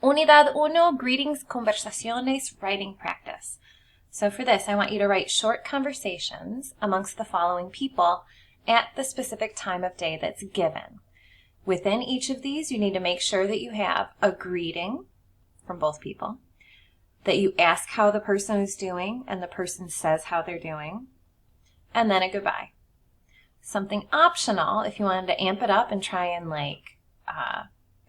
Unidad 1, Greetings, Conversaciones, Writing Practice. So for this, I want you to write short conversations amongst the following people at the specific time of day that's given. Within each of these, you need to make sure that you have a greeting from both people, that you ask how the person is doing and the person says how they're doing, and then a goodbye. Something optional, if you wanted to amp it up and try and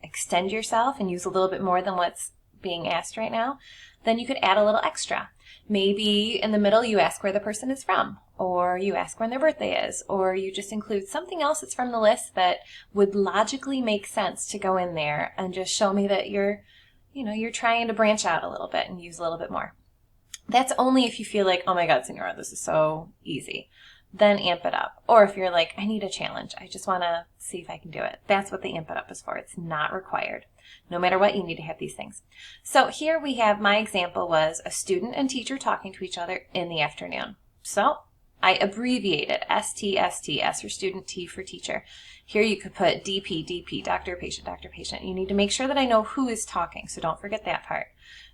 extend yourself and use a little bit more than what's being asked right now, then you could add a little extra. Maybe in the middle you ask where the person is from, or you ask when their birthday is, or you just include something else that's from the list that would logically make sense to go in there and just show me that you're trying to branch out a little bit and use a little bit more. That's only if you feel like, oh my God, Senora, this is so easy. Then amp it up. Or if you're like, I need a challenge, I just want to see if I can do it. That's what the amp it up is for. It's not required. No matter what, you need to have these things. So here we have, my example was a student and teacher talking to each other in the afternoon. So I abbreviated ST, S for student, T for teacher. Here you could put DP, doctor, patient, doctor, patient. You need to make sure that I know who is talking, so don't forget that part.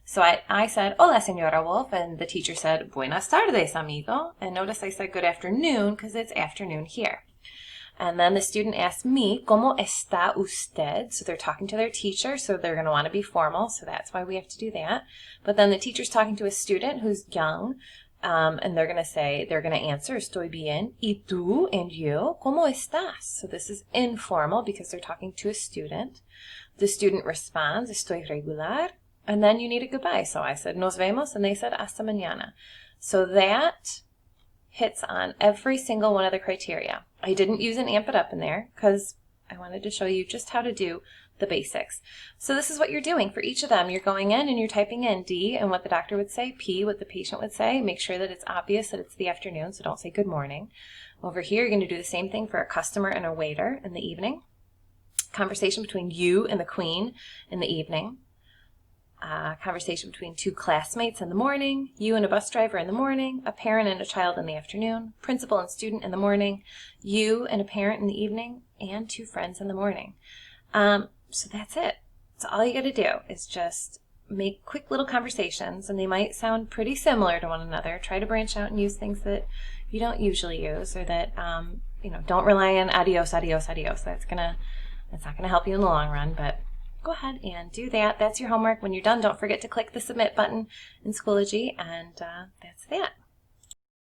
So I said, hola, Señora Wolf, and the teacher said, buenas tardes, amigo. And notice I said good afternoon because it's afternoon here. And then the student asked me, ¿Cómo está usted? So they're talking to their teacher, so they're going to want to be formal, so that's why we have to do that. But then the teacher's talking to a student who's young, and they're going to answer, estoy bien. ¿Y tú? And you? ¿Cómo estás? So this is informal because they're talking to a student. The student responds, estoy regular. And then you need a goodbye. So I said, nos vemos, and they said, hasta mañana. So that hits on every single one of the criteria. I didn't use an amp it up in there because I wanted to show you just how to do the basics. So this is what you're doing for each of them. You're going in and you're typing in D and what the doctor would say, P what the patient would say. Make sure that it's obvious that it's the afternoon, so don't say good morning. Over here, you're going to do the same thing for a customer and a waiter in the evening. Conversation between you and the queen in the evening. Conversation between two classmates in the morning, you and a bus driver in the morning, a parent and a child in the afternoon, principal and student in the morning, you and a parent in the evening, and two friends in the morning. So that's it. So all you got to do is just make quick little conversations, and they might sound pretty similar to one another. Try to branch out and use things that you don't usually use, or that don't rely on adios. That's not gonna help you in the long run, but go ahead and do that. That's your homework. When you're done, don't forget to click the submit button in Schoology, and that's that.